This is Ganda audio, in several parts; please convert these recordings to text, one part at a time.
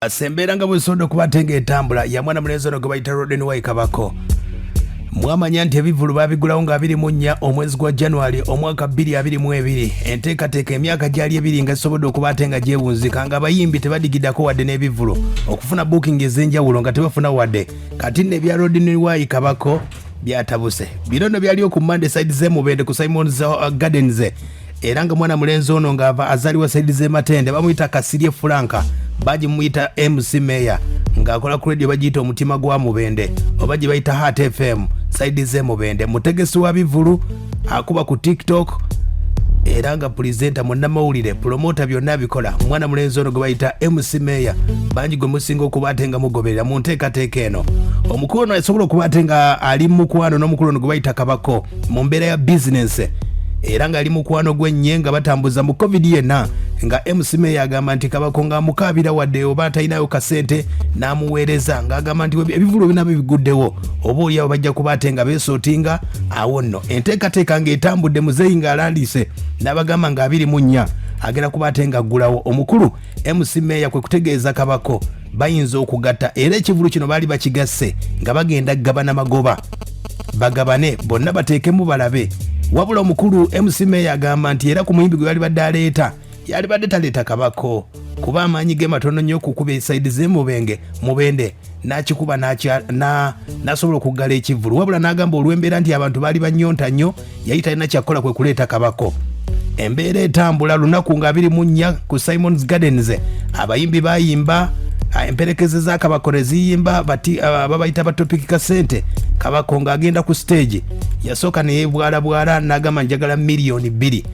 Sembera nga bwesodo kubatenga etambula ya mwana mulenzi ono gwe bayita Roden Way Kabako. Mwamanya nti ebivulu babigulawo nga 24 omwezi gwa January omwaka 2022. Enteekateeka emyaka gyali ebiri nga esobodde okubatenga gyebunzika nga abayimbi tebadigidako wadde n'ebivulu okufuna booking ez'enjawulo nga tebafuna wadde. Kati nno ebya Roden Way Kabako byatabuse. Bino nno byaliwo ku Monday side z'Emubende ku Simon's Gardens. Era nga mwana mulenzi ono ng'ava azaliwa side z'Ematende bamuyita Kasirye Franka. Baji mwita MC Meya ng'akola ku radio bagiyita omutima gwa Mubende oba gye bayita Heart FM side z'Emubende. Mutegesi wa bivulu akuba ku TikTok era nga presenter munnamawulire promoter byonna bikola mwana mulenzi ono gwe bayita MC Meya bangi gwe musinga okubatenga mugoberera mu nteekateeka eno. Omukulu ono asobola okubatenga ali mu mukwano n'omukulu ono gwe bayita Kabako mu mbeera ya business era nga ali mukwano gw'ennye nga batambuza mu COVID yenna nga MC Meya agamba nti Kabako nga mukabira wadde oba talinayo kasente n'amuweereza ng'agamba nti ebivulu binabyo biguddewo oba oliawo bajja kubatenga beesootinga awo nno. Enteekateeka ng'etambudde muzeeyi ng'alandise n'abagamba nga 24 agenda kubatenga aggulawo. Omukulu MC Meya kwe kutegeeza Kabako bayinza okugatta era ekivulu kino baali bakigasse nga bagenda gabana magoba bagabane bonna bateekemu balabe. Wabula omukulu MC Meya agamba nti era ku muyimbi gwe yali badde aleeta yali badde taleeta Kabako kuba amaanyi ge matono nnyo okukuba esaidi z'Emubende n'akikuba n'asobola okuggala ekivulu. Wabula n'agamba olw'embeera nti abantu baali banyonta nnyo yali talina kyakola kwe kuleeta Kabako. Embeera etambula lunaku nga 24 ku Simon's Gardens abayimbi bayimba emperekeze za Kabako ne ziyimba babayita Batopic Kasente. Kabako ng'agenda ku stage yasooka ne yeebwalabwala n'agamba njagala miliyoni 2.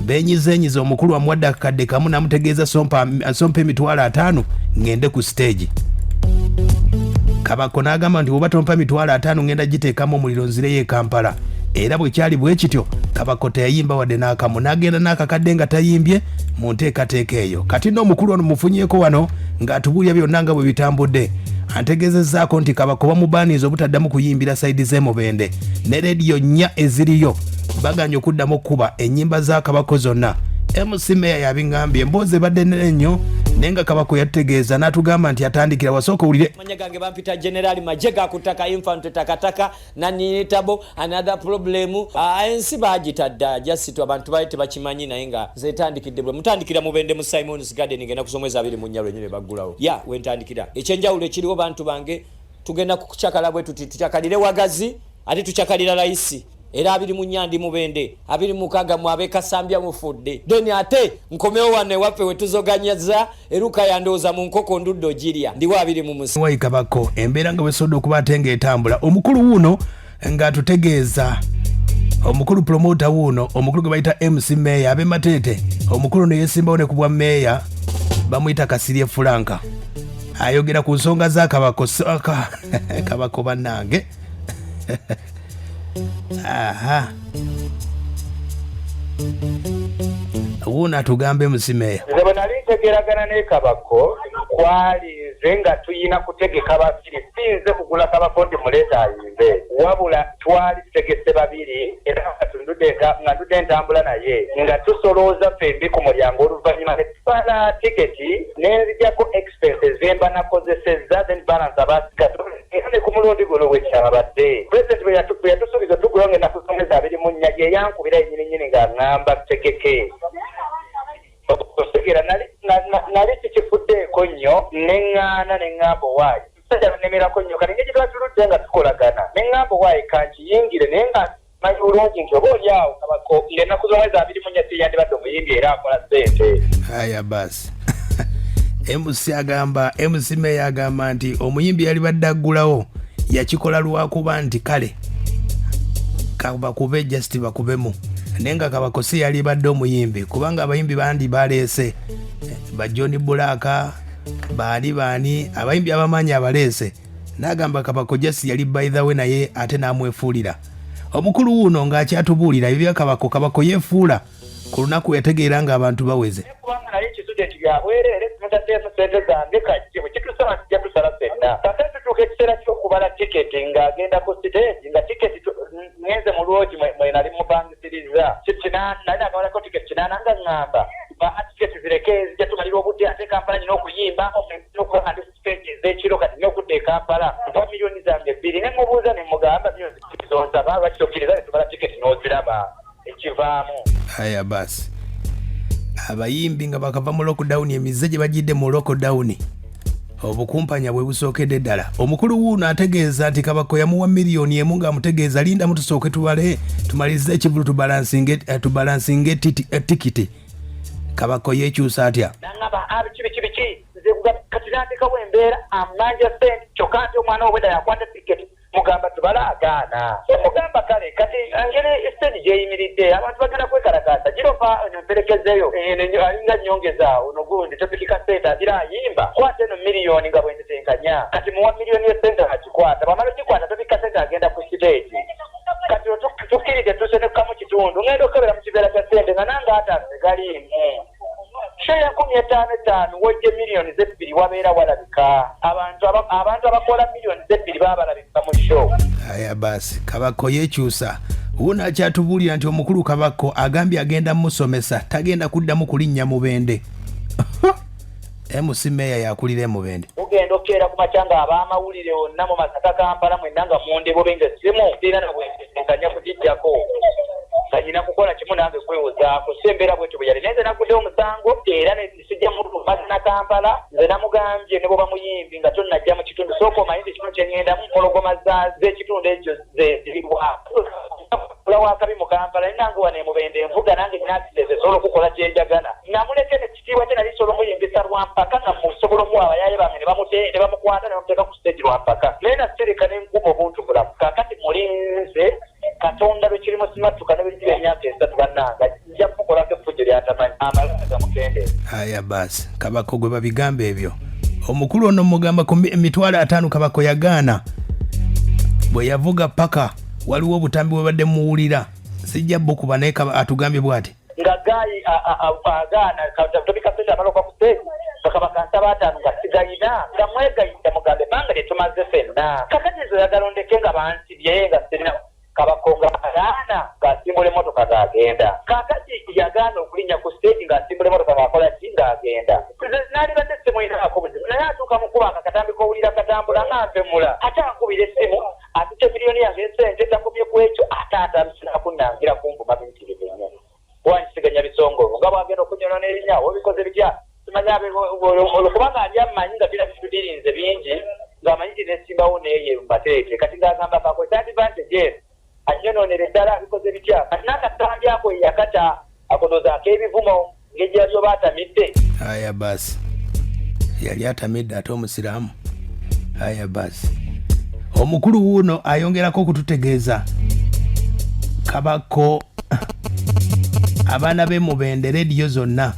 Benyizenyiza omukulu amuwadde akakadde kamu n'amutegeeza sompa emitwalo 5 ngende ku stage. Kabako n'agamba nti bw'oba tompa emitwalo 5 ngenda giteekamu omuliro nzireyo e Kampala. Era bwe kyali bwe kityo Kabako teyayimba wadde n'akamu n'agenda n'akakadde nga tayimbye mu nteekateeka eyo. Kati nno omukulu ono mufunyeeko wano ng'atubuulya byonna nga bwe bitambudde. Antegezezzaako nti Kabako bamubaaniza obutaddamu kuyimbira sayidi z'Emubende ne rediyo nnya eziriyo baganya okuddamu okuba ennyimba za Kabako zonna. MC Meya yabingambye emboozi ebadde nnene nnyo naye nga Kabako yatutegeeza n'atugamba nti atandikira wasooka owulire manya gange bampita General Majega kutaka infant takataka naninitabo another problem ensi bagitadda just abantu baali tebakimanyi naye nga zetandikidde bwe mutandikira Mubende mu Simon's Garden ngenda kusomweza 2 mu nnyalo nyine baggulawo wentandikira ekyenjawulo ekiriwo bantu bange tugenda kukuchakala bwe tuchakalire wagazi ate tuchakalira raisi era 2 mu nnyandi Mubende 2 mu kaga mwabe Kasambya mufudde then ate nkomeo wane wape wetuzoganyaza eruka yandoza mu nkoko nduddo jirya ndiwa 2 mu musi Way Kabako embeera nga wesodo okubatenga etambula. Omukulu wuno nga tutegeeza omukulu promoter wuno omukulu gwe bayita MC Meya abe Matete omukulu ne yesimbawo ne kubwa Meya bamuyita Kasirye Franka ayogera ku nsonga za Kabako Kabako bannange aha wuuna tugambe MC Meya nze bwe nali ntegeragana ne Kabako kwalinze nga tuyina kutegeka babiri sinze kugula Kabako ndi muleeta ayimbe wabula twali tutegese babiri era nga tudde ntambula naye nga tusolooza fembi ku mulyango oluvannyuma ne tufala tiketi nenzijako expenses zemba nakozesezza then balance abasigala era ne ku mulundi guno bwe kyabadde president bwe yatusuubiza tugulawo ng'ennaku z'omwezi 24 ye yankubira yennyini ng'aŋŋamba tutegeke okusegera nali kikifuddeeko nnyo neŋŋaana neŋŋamba owaayi musajja banemerako nnyo kati ngeri twatuludde nga tukolagana neŋŋamba owaayi kankiyingire naye nga manyi bulungi nti oba oliawo Kabako ng'ennaku z'omwezi 24 teyandibadde omuyimbi era akola ssente. Aya basi MC Meya agamba nti omuyimbi yali badde aggulawo yakikola lwakuba nti kale bakube just bakubemu naye nga Kabako si yali badde omuyimbi kubanga abayimbi bandi baleese ba John Bulaka baani abayimbi abamanyi abaleese n'agamba Kabako just yali by the way naye ate n'amwefuulira. Omukulu wuno ng'akyatubuulira ebya Kabako yeefuula ku lunaku yategeera nga abantu baweze kubanga naye kisudenti byabwerere mutateemu sente zange kajje bwe kitusaba tujja tusala ffenna kate tutuuka ekiseera ky'okubala tiketi ng'agenda ku siteegi nga tiketi ngenze mu lwogi mwe nali mupangisiriza nali nagalako tiketi 8 nga ŋŋamba ba tiketi zireke zijja tumalira obudde ate Kampala nyina okuyimba okuyimba okuba anticipate ez'ekiro kati n'okudda e Kampala mpa miliyoni zange 2 ne mubuuza ne mugamba miliyoni zonsaba lwaki okkiriza ne tumala tiketi n'oziraba ekivaamu. Aya basi abayimbi nga bakava mu lockdown emize gye bagidde mu lockdown obukumpanya bwe busookedde ddala. Omukulu wuuno ategeeza nti Kabako yamuwa miliyoni emu ng'amutegeeza linda mu tusooke tubale tumalirize ekivulu tubalansinge tikiti. Kabako yeekyusa atya? Nangaba biki nze kati nandikawo embeera amanja sente kyokka nti omwana obwedda yakwata tiketi mugamba tubala agaana. Mugamba kale kati ngeri stage gyeyimiridde abantu bagenda kwekalakaasa girofa emperekezeyo alinga nyongeza ono gundi topikika sente agira ayimba kwata eno miliyoni nga bwenzitenkanya kati muwa miliyoni y'esente agikwata bamala ogikwata topikika sente agenda ku stage kati tukkiride tusenekamu kitundu ngenda okebera mu kibeera kya sente nga nange ataano tegaliimu sheya 15 wojje miliyoni ze2 wabeera walabika abantu abakola miliyoni ze2 baabalabika mu show. Aya basi Kabako yeekyusa wuuno akyatubuulira nti omukulu Kabako agambye agenda musomesa tagenda kuddamu kulinnya Mubende. MC Meya yakulira Mubende mugenda okkeera ku makyanga ab'amawulire wonna mu Masaka Kampala mwenna nga mundebo benga simu sirina na bwenkanya kugijjako kanyina kukola kimu nange kwewozaako sembera bwetyo bwe yali nenze nakuddewo omusango era nesijja mu Masaka Kampala nze namugambye ne bwoba muyimbi nga tonnajja mu kitundu sooka omanyi nti kitundu kyeŋŋendamu mpologoma z'ekitundu ekyo ziribwa wakabi mu Kampala nange wane Mubende envuga nange ninaatizeze sobola okukola kyenjagana namuleke nekitiibwa kye nali sobola omuyimbisa Lwampaka nga musobola omuwa abayaye bange ne bamukwata ne bamuteeka ku stage Lwampaka naye nasirika n'enkuba obuntu bulamu kaakati mulinze Katonda lwe kirimo simatuka ne bwe emyaka 3 bannanga nja kukolako effujjo lyatamanyi amalala gamukendeeza. Aya basi Kabako gwe babigamba ebyo omukulu ono mugamba ku emitwalo 5 Kabako yagaana bwe yavuga paka waliwo obutambi bwe badde muwulira sijja bukuba naye atugambye bw'ati nga gayi agaana tobika sente amaloka ku stage Kabaka nsaba 5 nga sigayina nga mwegayidde mugambe banga lye tumaze ffenna kakati nze oyagala ondeke nga bansibye nga sirina Kabako nga agaana ng'asimbula emmotoka ng'agenda kakati yagaana okulinnya ku stage ng'asimbula emmotoka ng'akola ki ng'agenda naalibadde simuyinaako buzibu naye atuuka mu kuba nga katambika owulira katambula ng'ampemula ate ankubira essimu atute miliyoni yange esente takomye ku ekyo ate atandisira kunnangira kunkuma bintirivu nnyo wankisiganya bisongolo nga bwagenda okunyonona erinnya obikoze bitya simanya olwokubanga ali amanyi nga bira bitudirinze bingi ng'amanyi tinesimbawo neeye mbateeke kati ng'agamba kakozesa advantage anyononere ddala bikoze bitya kati n'akatambi ako yakata akodoza ak'ebivumo ng'ejja lyoba atamidde. Aya basi yali atamidde ate omusiraamu. Aya basi omukulu wuuno ayongerako okututegeeza Kabako abaana b'e Mubende rediyo zonna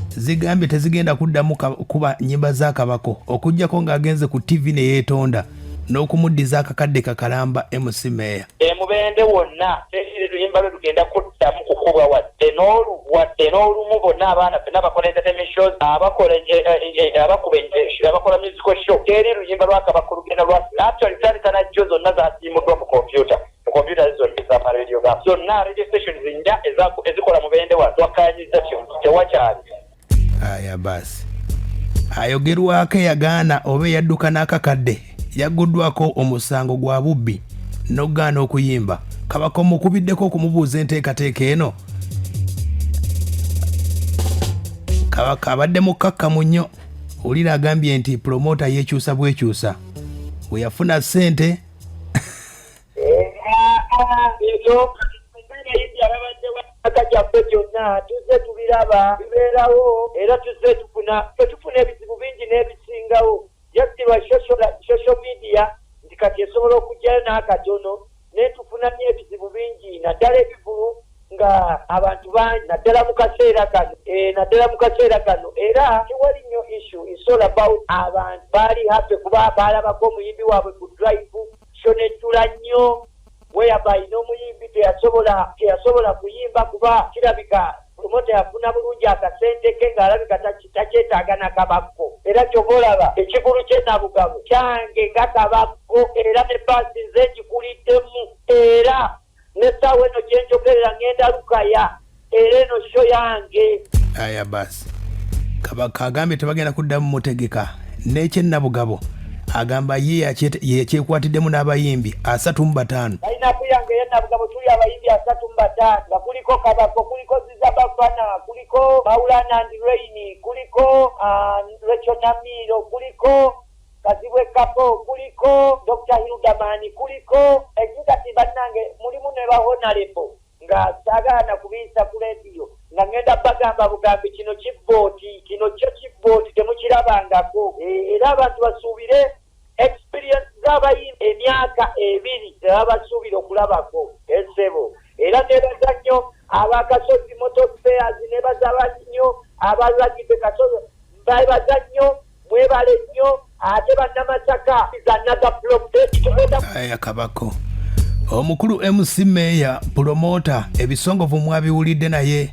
zigambye tezigenda kuddamu kuba nnyimba za Kabako okuggyako ng'agenze ku TV ne yeetonda n'okumuddiza akakadde kakalamba MC Meya. Mubende wonna luyimba lwe lugenda kuddamu kukubwa wadde n'olumu bonna abaana fenna abakola entertainment shows abakola musical show eri luyimba lwa Kabako lugenda lwa actually tandika najjo zonna zasiimuddwa mu kompyuta zonna z'amaradio ga zonna radio stations nja ezikola Mubende wa twakkaanyiza tewakyali. Aya basi ayogerwako yagaana oba yadduka n'akakadde yaguddwako omusango gwa bubbi n'ogaana okuyimba. Kabako mukubiddeko okumubuuza enteekateeka eno. Kabaka abadde mukkakkamu nnyo olira agambye nti promota yeekyusa bwekyusa bwe yafuna ssente akajjaffe kyonna tuzze tubiraba bibeerawo era tuzze tufuna ebizibu bingi n'ebisingawo yaddibwa social media nti kati esobola okugyayo n'akatono naye tufuna nnyo ebizibu bingi naddala ebivulu nga abantu bangi naddala mu kaseera kano era tewali nnyo issue is all about abantu baali happy kuba baalabako omuyimbi waabwe ku drive shonetula nnyo whereby n'omuyimbi teyasobola kuyimba kuba kirabika promota yafuna bulungi akasente ke ng'alabika takyetaaga na Kabako era kyova olaba ekigulu ky'enabugabo kyange nga Kabako era ne baasi nze ngikuliddemu era n'essaawa eno gyenjogerera ngenda Lukaya era eno sho yange. Aya basi Kabaka agambye tebagenda kuddamu mutegeka n'ekyenabugabo agamba ye yekyekwaatiddemu n'abayimbi 35. Lainapu yange yenabugabo tuli abayimbi 35 nga kuliko Kabako, kuliko Zizabafana, kuliko Maulana and Raini, kuliko Rachel Namiro, kuliko Kazibwe Kapo, kuliko Dr. Hildamani, kuliko ekitati bannange mulimu ne bahonalepo nga sagana kubisa ku radio nga ngenda bagamba bugambi kino kibbooti temukirabangako era abantu basuubire experience z'abayimbi emyaka 2 abasuubire okulabako essebo era nebaza nnyo abakasozi motospheres nebaza nnyo abalagidde kasozi bebaza nnyo mwebale nnyo ate bannamasaka another aya Kabako omukulu MC Meya promota ebisongovu mwabiwulidde naye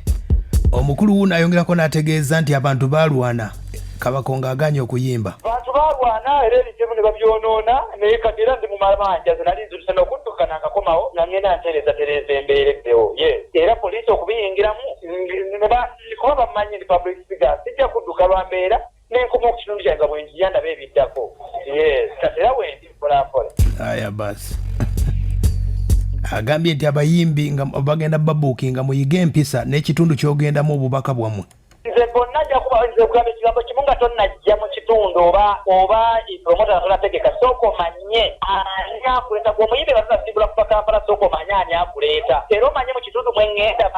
omukulu wuno ayongerako n'ategeeza nti abantu balwana Kabako ng'aganye okuyimba abantu balwana era ebizibu ne babyonoona naye kati era ndi mu mabanja zinaliinzulusana okuddukana ngakomawo nga ngenda ntereeza embeereddewo era poliisi okubiyingiramu kuba bamanyi ndi public figure sijja kudduka lwambeera nenkoma okukitundu kyange bwenjiya ndaba ebiddako kati era wendi mpolampola aya basi agambye nti abayimbi nga bagenda babuuki nga muyige empisa n'ekitundu kyogendamu obubaka bwammwe nze bonna nja kugamba ekigambo kimu nga tonnajja mu kitundu oba promota tolategeka sooka omanye ani akuleta gwe omuyimbi bazasimbula kuva Kampala sooka omanye ani akuleta era omanye mu kitundu mweŋŋenda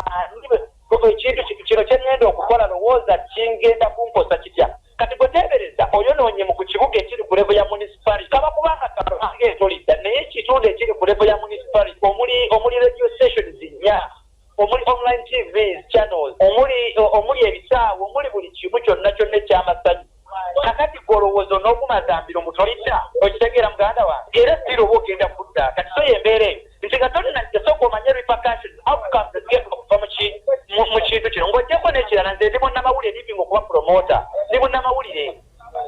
ekintu kino kyeŋŋenda okukola lowooza kingenda kunkosa kitya kati bweteebereza oyonoonye mu ku kibuga ekiri ku levo ya municipality kaba kubanga kabange etolidda naye ekitundu ekiri ku levo ya municipality omuli radio stations nnya omuli online TVs channels omuli ebisaawo omuli buli kimu kyonna ekyamasanyu kakati golowoozo n'okumazambiro mutolidda okitegeera muganda wange era siro oba ogenda kudda kati so yembeera eyo nti nga tolinajja sooka omanye repercussions outcomes ezigenda okuva mu kintu kino ng'ojjako n'ekirala nze ndi munnamawulire living okuba promota ndi munnamawulire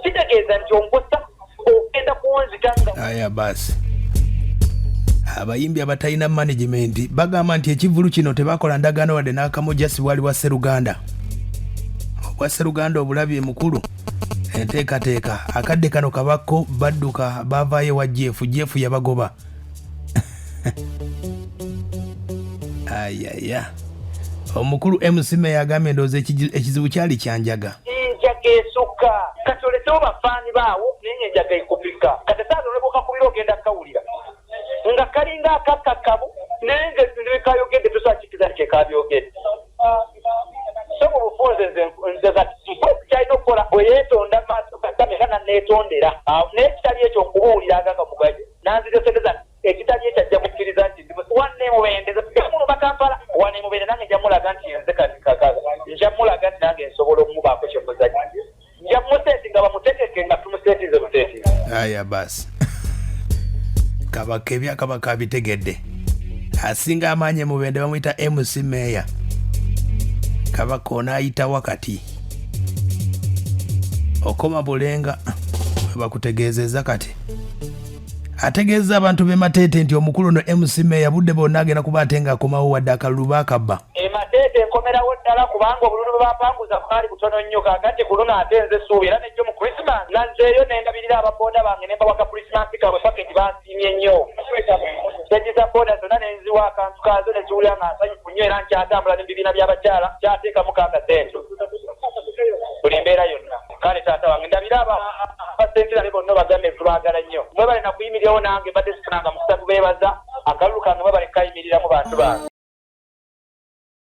kitegeeza nti onkosa ogenda kuwonzika nga aya basi abayimbi abatalina management bagamba nti ekivulu kino tebakola ndagaano wadde n'akamu jasi bwali bwa Sseruganda obwa Sseruganda obulabye mukulu enteekateeka akadde kano Kabako badduka baavaayo wa jeff yabagoba ayaya omukulu MC Meya agambye ndowooza ekizibu kyali kyanjaga enjaga esukka kati oletewo bafaani baawo naye enjaga ekupika kati saaza oleboka kubira ogenda kawulira nga kalinga akakkakamu naye ngekayogedde tosakikiza nti kekabyogedde so mu bufunze nze kyalina okukola bwe yeetonda maaso gatameka nanneetondera naye kitali ekyo nkubuuliranga nga mugaje nanziresereza ekitali ekyajja mukkiriza nti wanneemubendeza muno Bakampala wanneemubende nange njamulaga nti nze njamulaga nti nange nsobola okumubaako kyemuzanya njamuseti nga bamutegeke nga tumuseetize buteetize aya basi Kabaka ebyakabaka abitegedde asinga amaanyi mubende bamuyita MC Meya Kabaka onaayita wakati okoma bulenga bakutegeezeza kati ategeeza abantu b'emateete nti omukulu no MC Meya budde bonna agenda kuba ate ng'akomawo wadde akalulu baakabba emateete enkomerawo ddala kubanga obululu bwe bapanguza bwali butono nnyo kakati kuno ate nze essuubi era nejjo mu Christmas nga nzeeyo nendabirira ababoda bange nembawaka Christmas kabwe package bansiimye nnyo segiza boda zonna nenziwa akantu kaazo neziwulira nga nsanyufu nnyo era nkyatambula n'ebibiina by'abakyala kyateekamu kaakasente buli mbeera yonna kale taata wange ndabira abasentera bonna bagambe tubaagala nnyo mwebale nakuyimirirawo nange badde sifunanga mukisa kubeebaza akalulu kange mwebale kayimiriramu bantu bange